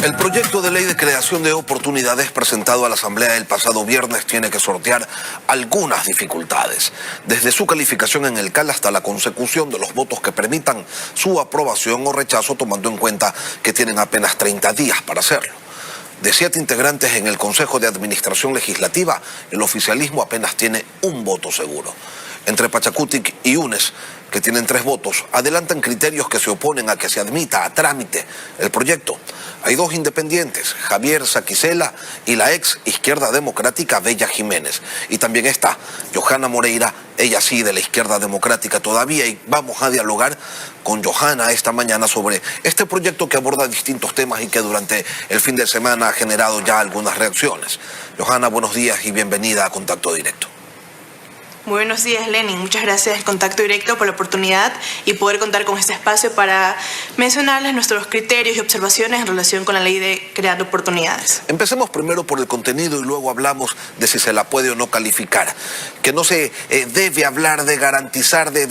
El proyecto de ley de creación de oportunidades presentado a la Asamblea el pasado viernes tiene que sortear algunas dificultades, desde su calificación en el CAL hasta la consecución de los votos que permitan su aprobación o rechazo, tomando en cuenta que tienen apenas 30 días para hacerlo. De 7 integrantes en el Consejo de Administración Legislativa, el oficialismo apenas tiene un voto seguro. Entre Pachacutic y UNES, que tienen 3 votos, adelantan criterios que se oponen a que se admita a trámite el proyecto. Hay 2 independientes, Javier Saquicela y la ex Izquierda Democrática Bella Jiménez. Y también está Johanna Moreira, ella sí de la Izquierda Democrática todavía, y vamos a dialogar con Johanna esta mañana sobre este proyecto que aborda distintos temas y que durante el fin de semana ha generado ya algunas reacciones. Johanna, buenos días y bienvenida a Contacto Directo. Muy buenos días, Lenin. Muchas gracias al Contacto Directo por la oportunidad y poder contar con este espacio para mencionarles nuestros criterios y observaciones en relación con la ley de crear oportunidades. Empecemos primero por el contenido y luego hablamos de si se la puede o no calificar. Que no se debe hablar de garantizar de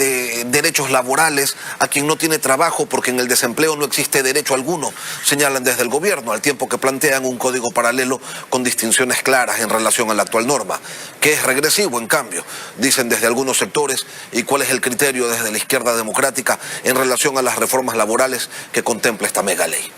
derechos laborales a quien no tiene trabajo, porque en el desempleo no existe derecho alguno, señalan desde el gobierno, al tiempo que plantean un código paralelo con distinciones claras en relación a la actual norma, que es regresivo en cambio, dicen desde algunos sectores. ¿Y cuál es el criterio desde la Izquierda Democrática en relación a las reformas laborales que contempla esta mega ley?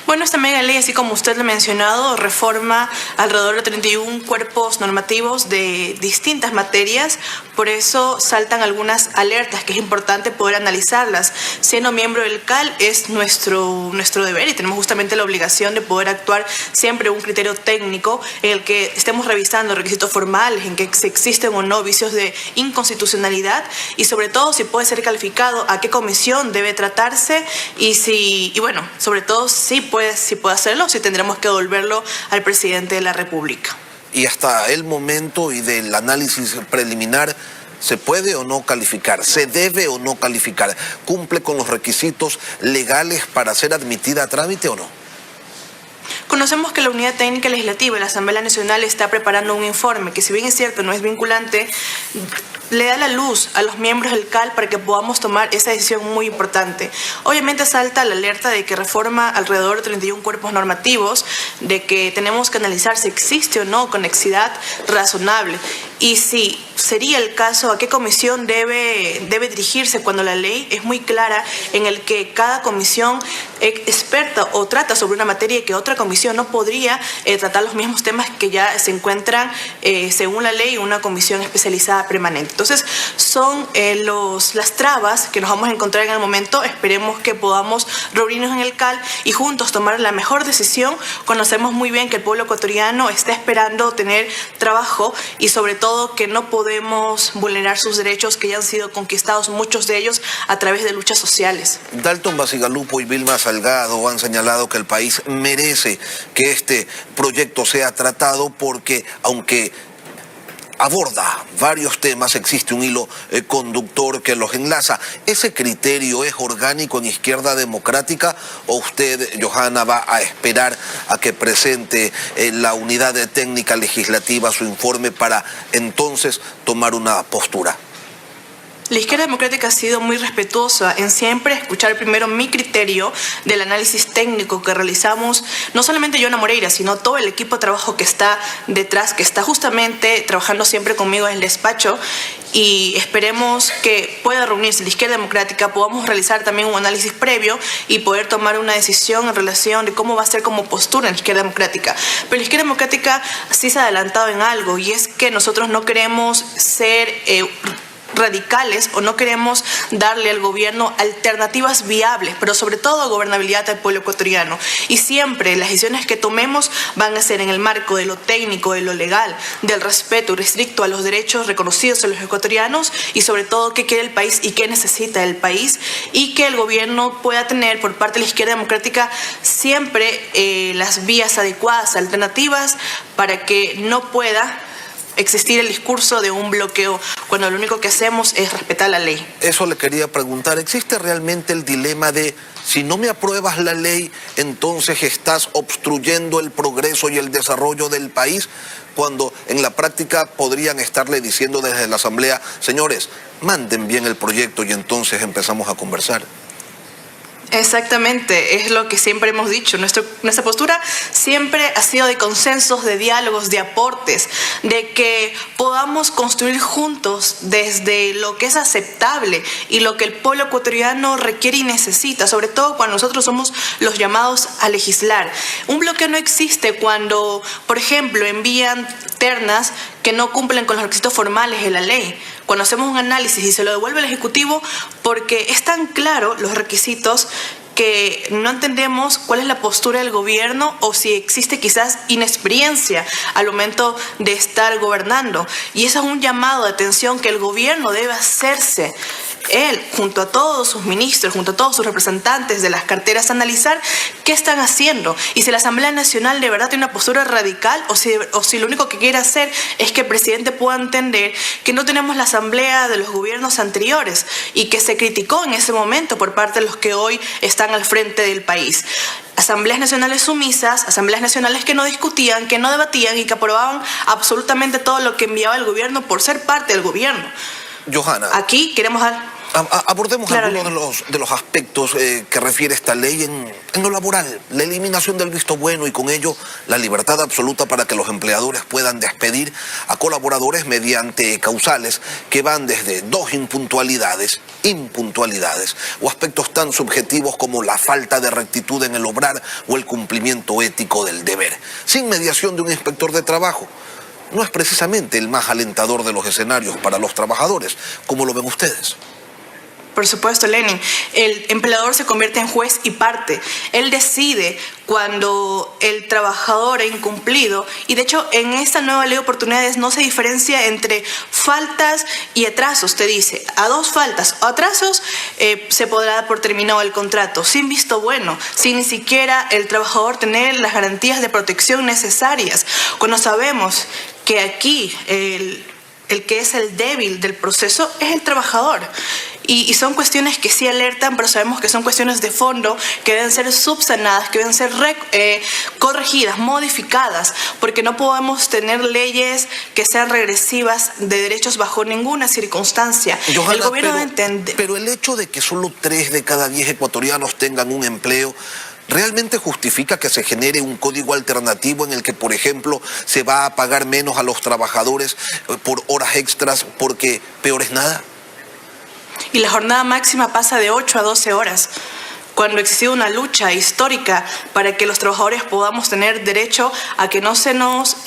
Bueno, esta mega ley, así como usted lo ha mencionado, reforma alrededor de 31 cuerpos normativos de distintas materias. Por eso saltan algunas alertas que es importante poder analizarlas. Siendo miembro del CAL es nuestro deber y tenemos justamente la obligación de poder actuar siempre un criterio técnico en el que estemos revisando requisitos formales, en que si existen o no vicios de inconstitucionalidad y sobre todo si puede ser calificado, a qué comisión debe tratarse y bueno, sobre todo si puede hacerlo, si tendremos que devolverlo al presidente de la República. Y hasta el momento y del análisis preliminar, ¿se puede o no calificar? ¿Se debe o no calificar? ¿Cumple con los requisitos legales para ser admitida a trámite o no? Conocemos que la Unidad Técnica Legislativa de la Asamblea Nacional está preparando un informe que, si bien es cierto, no es vinculante, le da la luz a los miembros del CAL para que podamos tomar esa decisión muy importante. Obviamente salta la alerta de que reforma alrededor de 31 cuerpos normativos, de que tenemos que analizar si existe o no conexidad razonable y si sería el caso, a qué comisión debe dirigirse cuando la ley es muy clara en el que cada comisión experta o trata sobre una materia y que otra comisión no podría tratar los mismos temas que ya se encuentran según la ley en una comisión especializada permanente. Entonces son las trabas que nos vamos a encontrar en el momento. Esperemos que podamos reunirnos en el CAL y juntos tomar la mejor decisión. Conocemos muy bien que el pueblo ecuatoriano está esperando tener trabajo y sobre todo que no podemos vulnerar sus derechos que ya han sido conquistados, muchos de ellos a través de luchas sociales. Dalton Bacigalupo y Vilma Salgado han señalado que el país merece que este proyecto sea tratado porque, aunque aborda varios temas, existe un hilo conductor que los enlaza. ¿Ese criterio es orgánico en Izquierda Democrática o usted, Johanna, va a esperar a que presente la Unidad Técnica Legislativa su informe para entonces tomar una postura? La Izquierda Democrática ha sido muy respetuosa en siempre escuchar primero mi criterio del análisis técnico que realizamos, no solamente Johanna Moreira, sino todo el equipo de trabajo que está detrás, que está justamente trabajando siempre conmigo en el despacho, y esperemos que pueda reunirse la Izquierda Democrática, podamos realizar también un análisis previo y poder tomar una decisión en relación de cómo va a ser como postura en la Izquierda Democrática. Pero la Izquierda Democrática sí se ha adelantado en algo, y es que nosotros no queremos ser radicales o no queremos darle al gobierno alternativas viables, pero sobre todo gobernabilidad al pueblo ecuatoriano. Y siempre las decisiones que tomemos van a ser en el marco de lo técnico, de lo legal, del respeto irrestricto a los derechos reconocidos a los ecuatorianos y sobre todo qué quiere el país y qué necesita el país, y que el gobierno pueda tener por parte de la Izquierda Democrática siempre las vías adecuadas, alternativas, para que no pueda existir el discurso de un bloqueo cuando lo único que hacemos es respetar la ley. Eso le quería preguntar. ¿Existe realmente el dilema de si no me apruebas la ley, entonces estás obstruyendo el progreso y el desarrollo del país? Cuando en la práctica podrían estarle diciendo desde la Asamblea, señores, manden bien el proyecto y entonces empezamos a conversar. Exactamente, es lo que siempre hemos dicho. Nuestra postura siempre ha sido de consensos, de diálogos, de aportes, de que podamos construir juntos desde lo que es aceptable y lo que el pueblo ecuatoriano requiere y necesita, sobre todo cuando nosotros somos los llamados a legislar. Un bloqueo no existe cuando, por ejemplo, envían ternas que no cumplen con los requisitos formales de la ley. Cuando hacemos un análisis y se lo devuelve el Ejecutivo, porque es tan claro los requisitos que no entendemos cuál es la postura del gobierno o si existe quizás inexperiencia al momento de estar gobernando. Y eso es un llamado de atención que el gobierno debe hacerse. Él, junto a todos sus ministros, junto a todos sus representantes de las carteras, analizar qué están haciendo y si la Asamblea Nacional de verdad tiene una postura radical o si lo único que quiere hacer es que el presidente pueda entender que no tenemos la Asamblea de los gobiernos anteriores y que se criticó en ese momento por parte de los que hoy están al frente del país. Asambleas nacionales sumisas, asambleas nacionales que no discutían, que no debatían y que aprobaban absolutamente todo lo que enviaba el gobierno por ser parte del gobierno. Johanna, aquí queremos dar... Abordemos algunos de los aspectos que refiere esta ley en lo laboral. La eliminación del visto bueno y con ello la libertad absoluta para que los empleadores puedan despedir a colaboradores mediante causales que van desde 2 impuntualidades o aspectos tan subjetivos como la falta de rectitud en el obrar o el cumplimiento ético del deber, sin mediación de un inspector de trabajo. No es precisamente el más alentador de los escenarios para los trabajadores, como lo ven ustedes. Por supuesto, Lenin. El empleador se convierte en juez y parte. Él decide cuando el trabajador ha incumplido. Y de hecho, en esta nueva ley de oportunidades no se diferencia entre faltas y atrasos. Te dice, a 2 faltas o atrasos se podrá dar por terminado el contrato, sin visto bueno, sin ni siquiera el trabajador tener las garantías de protección necesarias. Cuando sabemos que aquí el que es el débil del proceso es el trabajador. Y son cuestiones que sí alertan, pero sabemos que son cuestiones de fondo que deben ser subsanadas, que deben ser corregidas, modificadas, porque no podemos tener leyes que sean regresivas de derechos bajo ninguna circunstancia. Johanna, el gobierno debe entender. Pero el hecho de que solo 3 de cada 10 ecuatorianos tengan un empleo, ¿realmente justifica que se genere un código alternativo en el que, por ejemplo, se va a pagar menos a los trabajadores por horas extras porque peor es nada? Y la jornada máxima pasa de 8 a 12 horas, cuando ha existido una lucha histórica para que los trabajadores podamos tener derecho a que no se nos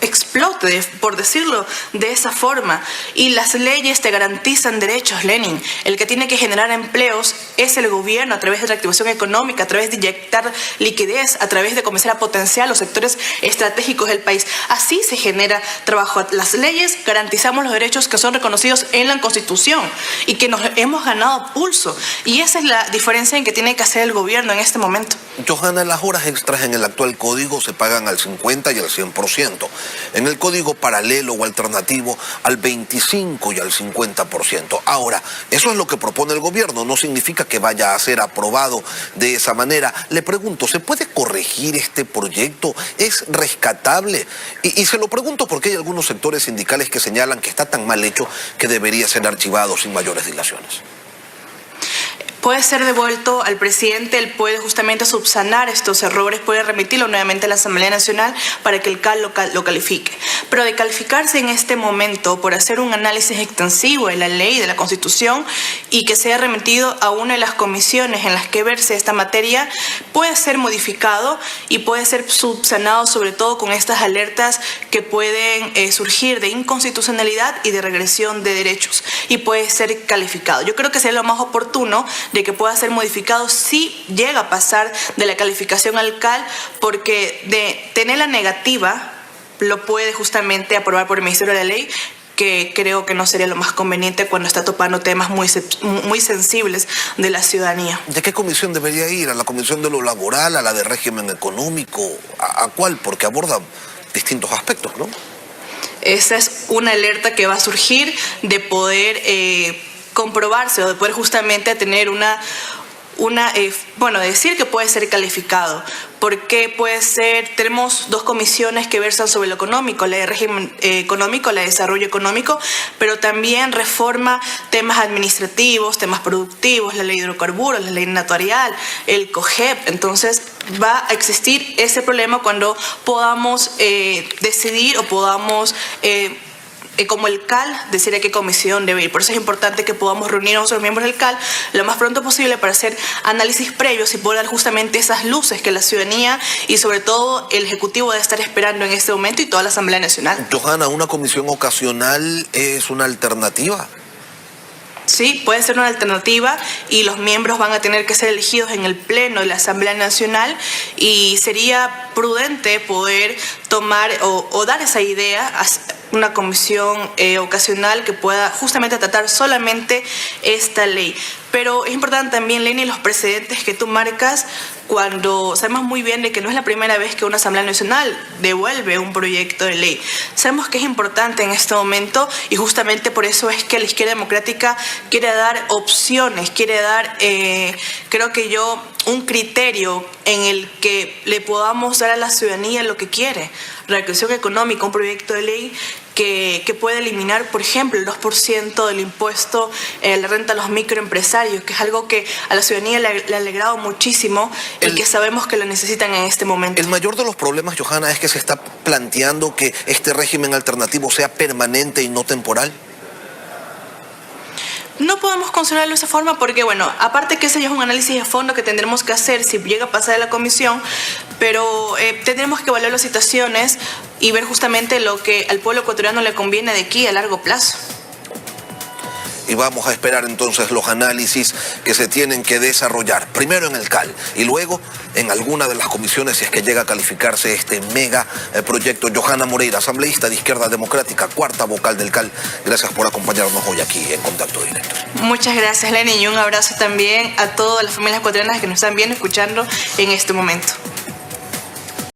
explote, por decirlo de esa forma. Y las leyes te garantizan derechos, Lenin. El que tiene que generar empleos es el gobierno a través de reactivación económica, a través de inyectar liquidez, a través de comenzar a potenciar los sectores estratégicos del país. Así se genera trabajo. Las leyes garantizamos los derechos que son reconocidos en la Constitución y que nos hemos ganado pulso. Y esa es la diferencia en que tiene que hacer el gobierno en este momento. Johanna, las horas extras en el actual código se pagan al 50 y al 100%. En el código paralelo o alternativo al 25 y al 50%. Ahora, eso es lo que propone el gobierno, no significa que vaya a ser aprobado de esa manera. Le pregunto, ¿se puede corregir este proyecto? ¿Es rescatable? Y se lo pregunto porque hay algunos sectores sindicales que señalan que está tan mal hecho que debería ser archivado sin mayores dilaciones. Puede ser devuelto al presidente, él puede justamente subsanar estos errores, puede remitirlo nuevamente a la Asamblea Nacional para que el CAL lo califique. Pero de calificarse en este momento por hacer un análisis extensivo de la ley, de la Constitución, y que sea remitido a una de las comisiones en las que verse esta materia, puede ser modificado y puede ser subsanado, sobre todo con estas alertas que pueden surgir de inconstitucionalidad y de regresión de derechos, y puede ser calificado. Yo creo que sería lo más oportuno de que pueda ser modificado si llega a pasar de la calificación al CAL, porque de tener la negativa lo puede justamente aprobar por el Ministerio de la Ley, que creo que no sería lo más conveniente cuando está topando temas muy sensibles de la ciudadanía. ¿De qué comisión debería ir? ¿A la comisión de lo laboral, a la de régimen económico? ¿A cuál? Porque aborda distintos aspectos, ¿no? Esa es una alerta que va a surgir de poder comprobarse o de poder justamente tener decir que puede ser calificado, porque puede ser, tenemos dos comisiones que versan sobre lo económico, la de régimen económico, la de desarrollo económico, pero también reforma temas administrativos, temas productivos, la ley de hidrocarburos, la ley notarial, el COGEP. Entonces va a existir ese problema cuando podamos decidir o podamos como el CAL, decir a qué comisión debe ir. Por eso es importante que podamos reunirnos los miembros del CAL lo más pronto posible para hacer análisis previos y poder dar justamente esas luces que la ciudadanía y sobre todo el Ejecutivo debe estar esperando en este momento y toda la Asamblea Nacional. Johanna, ¿una comisión ocasional es una alternativa? Sí, puede ser una alternativa y los miembros van a tener que ser elegidos en el Pleno de la Asamblea Nacional y sería prudente poder tomar o dar esa idea a una comisión ocasional que pueda justamente tratar solamente esta ley. Pero es importante también, Lenny, los precedentes que tú marcas cuando sabemos muy bien de que no es la primera vez que una Asamblea Nacional devuelve un proyecto de ley. Sabemos que es importante en este momento y justamente por eso es que la izquierda democrática quiere dar opciones, quiere dar, creo que yo, un criterio en el que le podamos dar a la ciudadanía lo que quiere. Reactivación económica, un proyecto de ley que puede eliminar, por ejemplo, el 2% del impuesto a la renta a los microempresarios, que es algo que a la ciudadanía le ha alegrado muchísimo y que sabemos que lo necesitan en este momento. El mayor de los problemas, Johanna, es que se está planteando que este régimen alternativo sea permanente y no temporal. No podemos considerarlo de esa forma porque, bueno, aparte que ese ya es un análisis de fondo que tendremos que hacer si llega a pasar a la comisión, pero tendremos que evaluar las situaciones y ver justamente lo que al pueblo ecuatoriano le conviene de aquí a largo plazo. Y vamos a esperar entonces los análisis que se tienen que desarrollar, primero en el CAL y luego en alguna de las comisiones si es que llega a calificarse este mega proyecto. Johanna Moreira, asambleísta de Izquierda Democrática, cuarta vocal del CAL, gracias por acompañarnos hoy aquí en Contacto Directo. Muchas gracias, Lenny, y un abrazo también a todas las familias ecuatorianas que nos están viendo, escuchando en este momento.